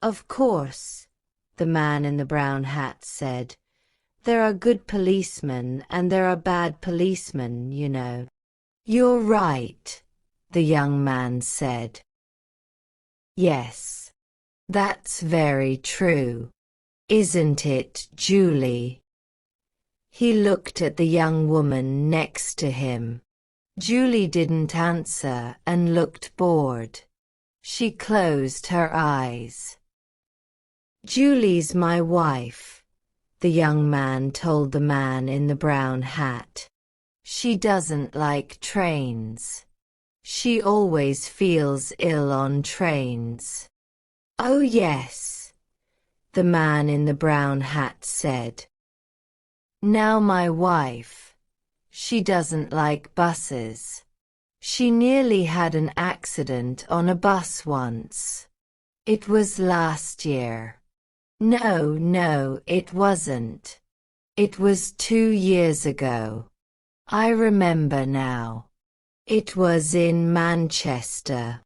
Of course, the man in the brown hat said. There are good policemen and there are bad policemen, you know. You're right, the young man said. Yes, that's very true. Isn't it, Julie? He looked at the young woman next to him. Julie didn't answer and looked bored. She closed her eyes. Julie's my wife, the young man told the man in the brown hat. She doesn't like trains. She always feels ill on trains. Oh yes, the man in the brown hat said. Now my wife, she doesn't like buses. She nearly had an accident on a bus once. It was last year. No, it wasn't. It was 2 years ago. I remember now. It was in Manchester.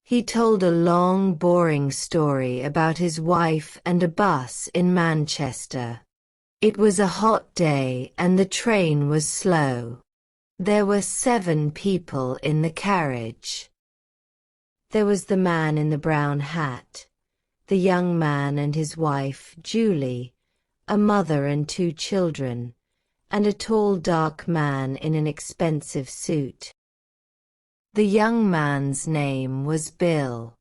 He told a long, boring story about his wife and a bus in Manchester. It was a hot day and the train was slow. There were 7 people in the carriage. There was the man in the brown hat, the young man and his wife, Julie, a mother and 2 children, and a tall dark man in an expensive suit. The young man's name was Bill.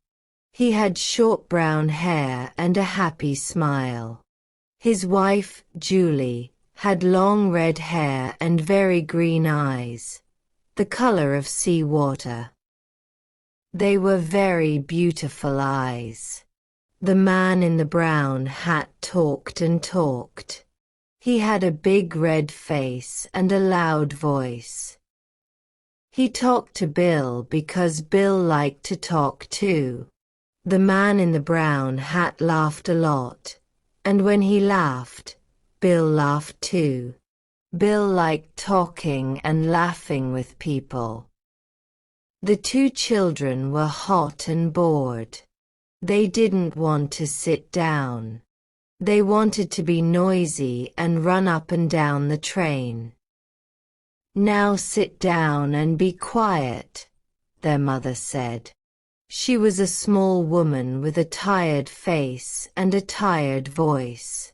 He had short brown hair and a happy smile. His wife, Julie, had long red hair and very green eyes, the color of sea water. They were very beautiful eyes. The man in the brown hat talked and talked. He had a big red face and a loud voice. He talked to Bill because Bill liked to talk too. The man in the brown hat laughed a lot, and when he laughed, Bill laughed too. Bill liked talking and laughing with people. The 2 children were hot and bored. They didn't want to sit down. They wanted to be noisy and run up and down the train. Now sit down and be quiet, their mother said. She was a small woman with a tired face and a tired voice.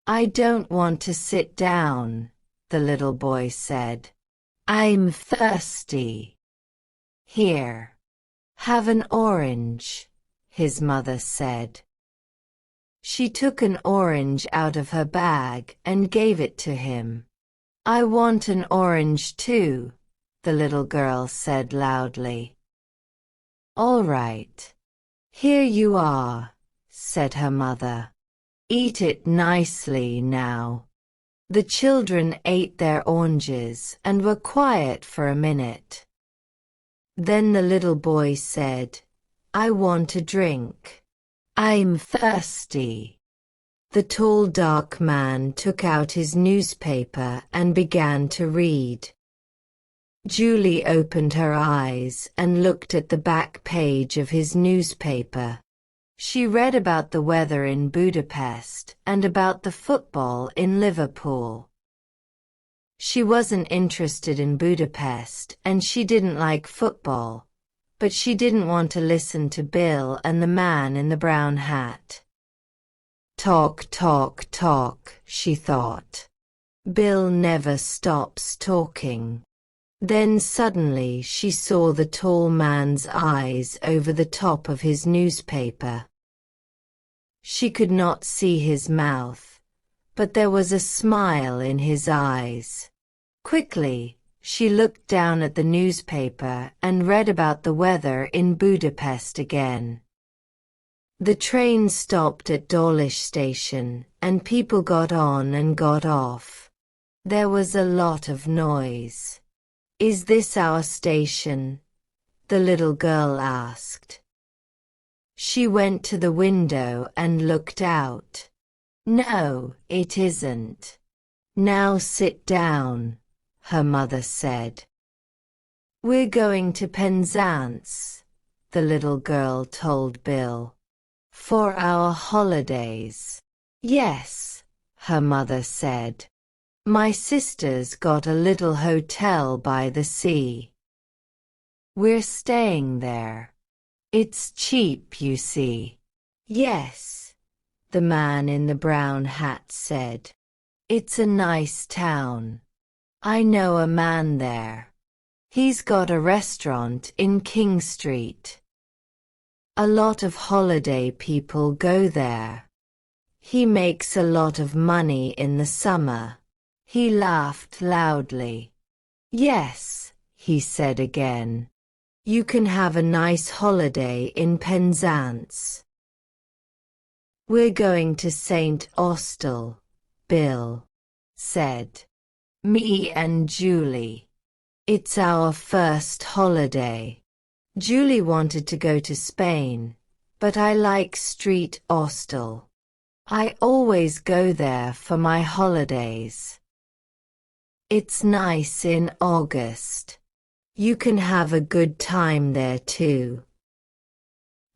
I don't want to sit down, the little boy said. I'm thirsty. Here, have an orange, his mother said. She took an orange out of her bag and gave it to him. I want an orange too, the little girl said loudly. All right. Here you are, said her mother. Eat it nicely now. The children ate their oranges and were quiet for a minute. Then the little boy said, I want a drink. I'm thirsty. The tall dark man took out his newspaper and began to read. Julie opened her eyes and looked at the back page of his newspaper. She read about the weather in Budapest and about the football in Liverpool. She wasn't interested in Budapest and she didn't like football, but she didn't want to listen to Bill and the man in the brown hat. Talk, she thought. Bill never stops talking. Then suddenly she saw the tall man's eyes over the top of his newspaper. She could not see his mouth, but there was a smile in his eyes. Quickly, she looked down at the newspaper and read about the weather in Budapest again. The train stopped at Dawlish station, and people got on and got off. There was a lot of noise. Is this our station? The little girl asked. She went to the window and looked out. No, it isn't. Now sit down, her mother said. We're going to Penzance, the little girl told Bill. For our holidays. Yes, her mother said. My sister's got a little hotel by the sea. We're staying there. It's cheap, you see. Yes, the man in the brown hat said. It's a nice town. I know a man there. He's got a restaurant in King Street. A lot of holiday people go there. He makes a lot of money in the summer. He laughed loudly. Yes, he said again. You can have a nice holiday in Penzance. We're going to St. Austell, Bill said. Me and Julie. It's our first holiday. Julie wanted to go to Spain, but I like St. Austell. I always go there for my holidays. It's nice in August. You can have a good time there too.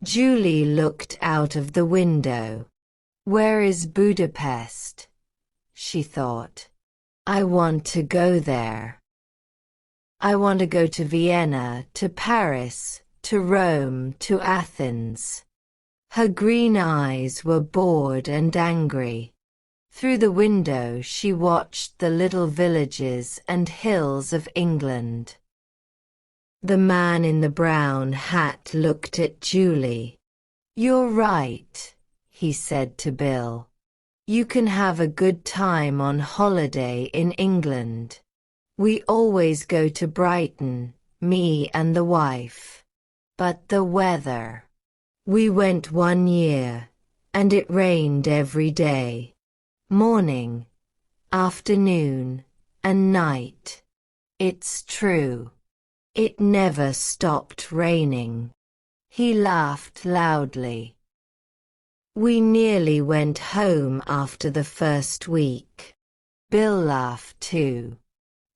Julie looked out of the window. Where is Budapest? She thought. I want to go there. I want to go to Vienna, to Paris, to Rome, to Athens. Her green eyes were bored and angry. Through the window she watched the little villages and hills of England. The man in the brown hat looked at Julie. You're right, he said to Bill. You can have a good time on holiday in England. We always go to Brighton, me and the wife. But the weather. We went one year, and it rained every day. Morning, afternoon, and night. It's true. It never stopped raining. He laughed loudly. We nearly went home after the first week. Bill laughed too.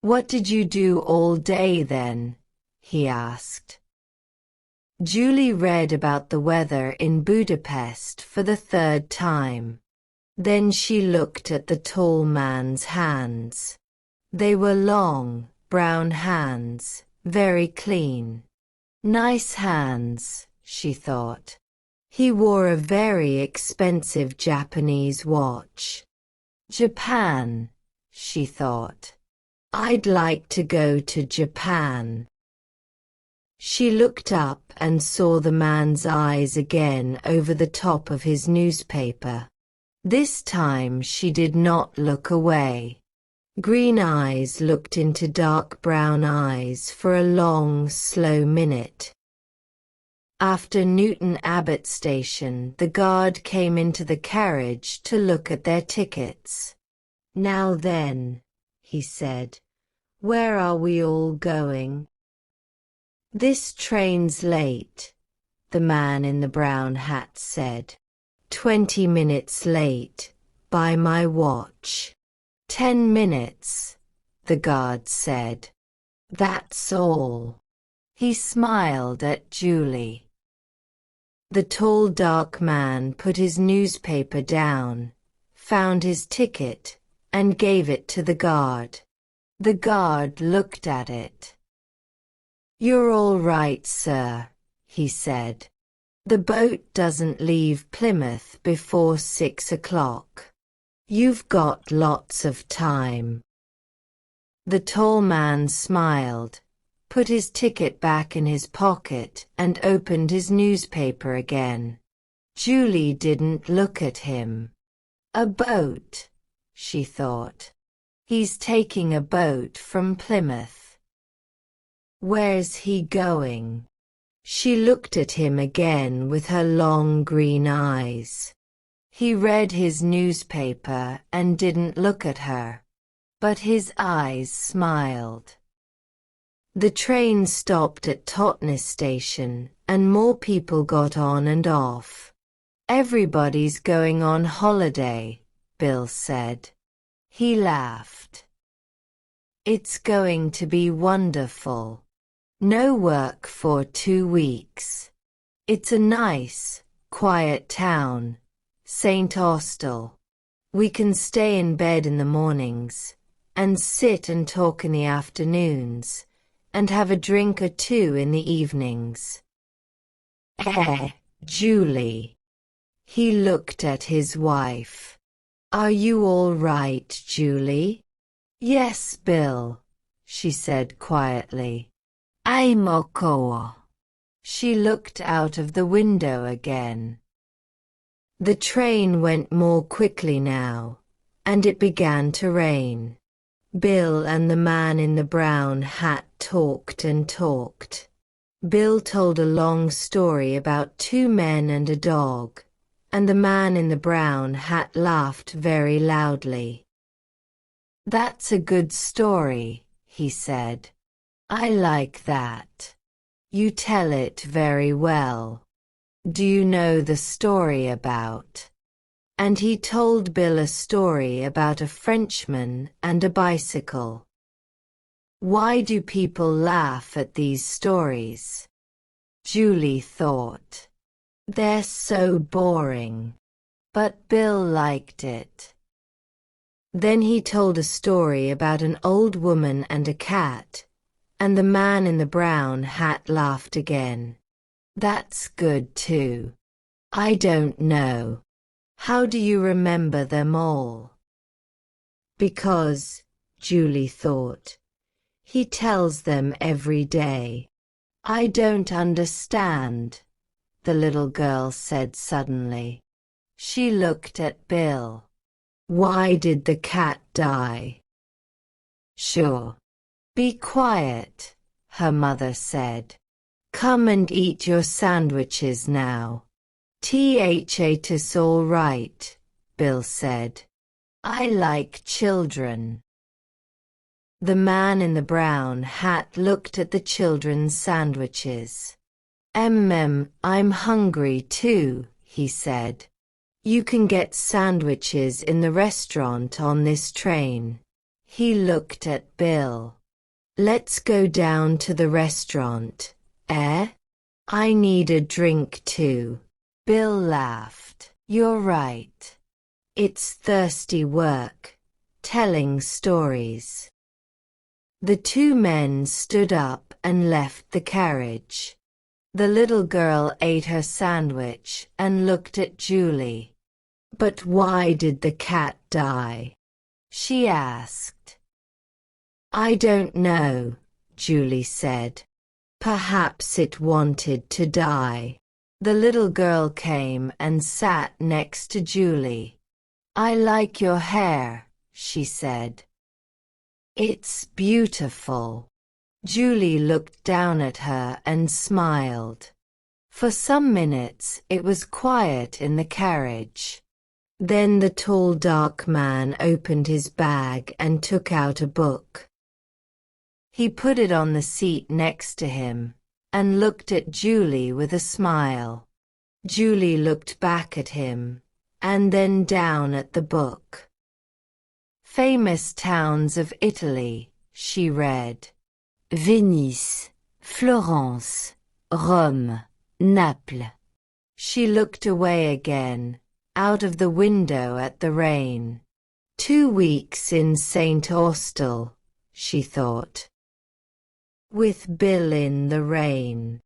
What did you do all day then? He asked. Julie read about the weather in Budapest for the third time. Then she looked at the tall man's hands. They were long, brown hands, very clean. Nice hands, she thought. He wore a very expensive Japanese watch. Japan, she thought. I'd like to go to Japan. She looked up and saw the man's eyes again over the top of his newspaper. This time she did not look away. Green eyes looked into dark brown eyes for a long, slow minute. After Newton Abbot Station, the guard came into the carriage to look at their tickets. Now then, he said, where are we all going? This train's late, the man in the brown hat said. 20 minutes late, by my watch. 10 minutes, the guard said. That's all. He smiled at Julie. The tall dark man put his newspaper down, found his ticket, and gave it to the guard. The guard looked at it. You're all right, sir, he said. The boat doesn't leave Plymouth before 6 o'clock. You've got lots of time. The tall man smiled, put his ticket back in his pocket and opened his newspaper again. Julie didn't look at him. A boat, she thought. He's taking a boat from Plymouth. Where's he going? She looked at him again with her long green eyes. He read his newspaper and didn't look at her, but his eyes smiled. The train stopped at Totnes Station, and more people got on and off. Everybody's going on holiday, Bill said. He laughed. It's going to be wonderful. No work for 2 weeks. It's a nice, quiet town, St. Austell. We can stay in bed in the mornings, and sit and talk in the afternoons, and have a drink or two in the evenings. Julie. He looked at his wife. Are you all right, Julie? Yes, Bill, she said quietly. I'm okay. She looked out of the window again. The train went more quickly now, and it began to rain. Bill and the man in the brown hat talked and talked. Bill told a long story about two men and a dog, and the man in the brown hat laughed very loudly. That's a good story, he said. I like that. You tell it very well. Do you know the story about? And he told Bill a story about a Frenchman and a bicycle. Why do people laugh at these stories? Julie thought. They're so boring. But Bill liked it. Then he told a story about an old woman and a cat, and the man in the brown hat laughed again. That's good too. I don't know. How do you remember them all? Because, Julie thought, he tells them every day. I don't understand, the little girl said suddenly. She looked at Bill. Why did the cat die? Sure. Be quiet, her mother said. Come and eat your sandwiches now. It's all right, Bill said. I like children. The man in the brown hat looked at the children's sandwiches. I'm hungry too, he said. You can get sandwiches in the restaurant on this train. He looked at Bill. Let's go down to the restaurant, eh? I need a drink too. Bill laughed. You're right. It's thirsty work, telling stories. The two men stood up and left the carriage. The little girl ate her sandwich and looked at Julie. But why did the cat die? She asked. I don't know, Julie said. Perhaps it wanted to die. The little girl came and sat next to Julie. I like your hair, she said. It's beautiful. Julie looked down at her and smiled. For some minutes it was quiet in the carriage. Then the tall dark man opened his bag and took out a book. He put it on the seat next to him, and looked at Julie with a smile. Julie looked back at him, and then down at the book. Famous towns of Italy, she read. Venice, Florence, Rome, Naples. She looked away again, out of the window at the rain. 2 weeks in St. Austell, she thought. With Bill in the rain.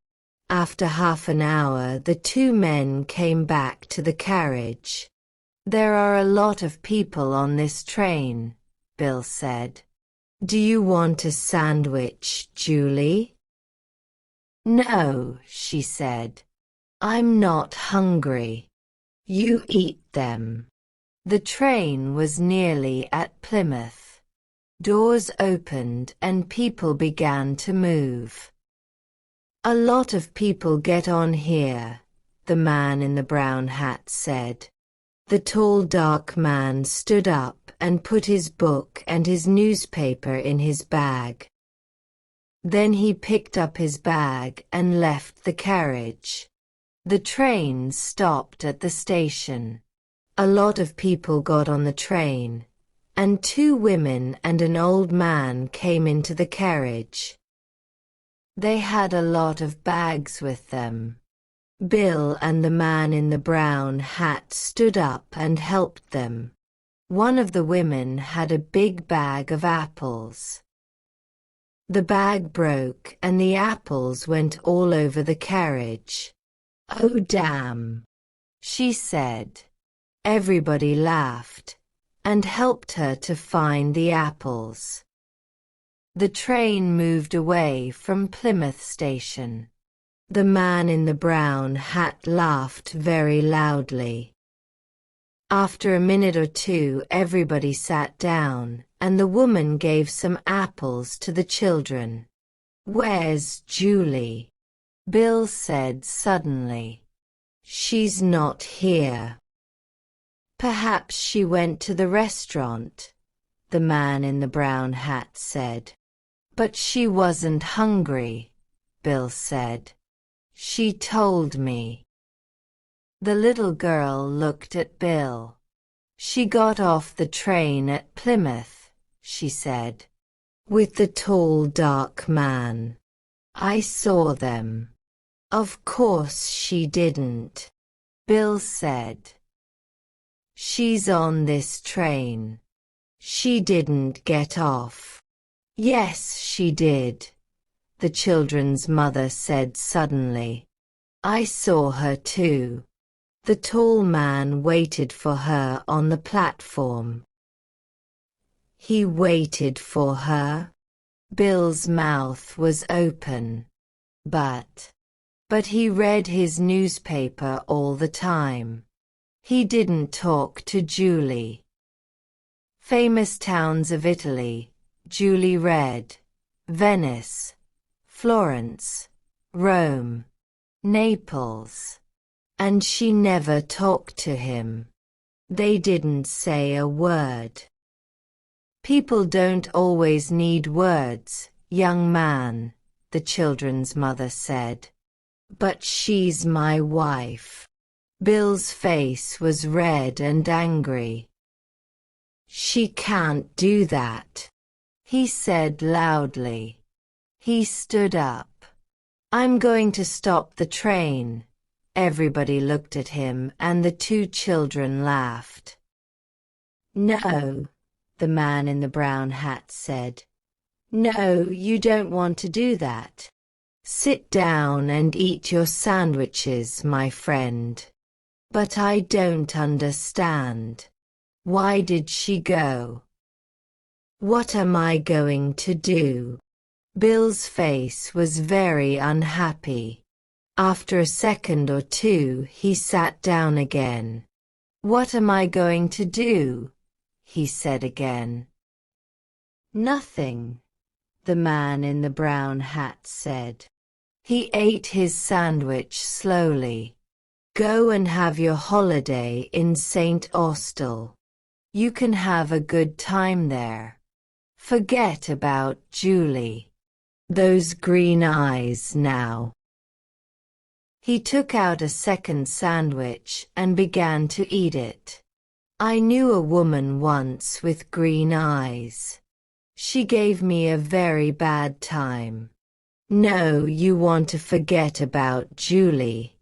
After half an hour the two men came back to the carriage. There are a lot of people on this train, Bill said. Do you want a sandwich, Julie? No, she said. I'm not hungry. You eat them. The train was nearly at Plymouth. Doors opened and people began to move. A lot of people get on here, the man in the brown hat said. The tall dark man stood up and put his book and his newspaper in his bag. Then he picked up his bag and left the carriage. The train stopped at the station. A lot of people got on the train, and 2 women and an old man came into the carriage. They had a lot of bags with them. Bill and the man in the brown hat stood up and helped them. One of the women had a big bag of apples. The bag broke and the apples went all over the carriage. "Oh damn," she said. Everybody laughed and helped her to find the apples. The train moved away from Plymouth station. The man in the brown hat laughed very loudly. After a minute or two, everybody sat down, and the woman gave some apples to the children. "Where's Julie?" Bill said suddenly. "She's not here." "Perhaps she went to the restaurant," the man in the brown hat said. "But she wasn't hungry," Bill said. "She told me." The little girl looked at Bill. "She got off the train at Plymouth," she said, "with the tall dark man. I saw them." "Of course she didn't," Bill said. "She's on this train. She didn't get off." "Yes, she did," the children's mother said suddenly. "I saw her too. The tall man waited for her on the platform." "He waited for her?" Bill's mouth was open. But he read his newspaper all the time. He didn't talk to Julie. Famous towns of Italy, Julie read. Venice, Florence, Rome, Naples. And she never talked to him. They didn't say a word. "People don't always need words, young man," the children's mother said. "But she's my wife." Bill's face was red and angry. "She can't do that," he said loudly. He stood up. "I'm going to stop the train." Everybody looked at him and the two children laughed. "No," the man in the brown hat said. "No, you don't want to do that. Sit down and eat your sandwiches, my friend." "But I don't understand. Why did she go?" "What am I going to do?" Bill's face was very unhappy. After a second or two, he sat down again. "What am I going to do?" he said again. "Nothing," the man in the brown hat said. He ate his sandwich slowly. "Go and have your holiday in St. Austell. You can have a good time there. Forget about Julie. Those green eyes now." He took out a second sandwich and began to eat it. "I knew a woman once with green eyes. She gave me a very bad time." "No, you want to forget about Julie,"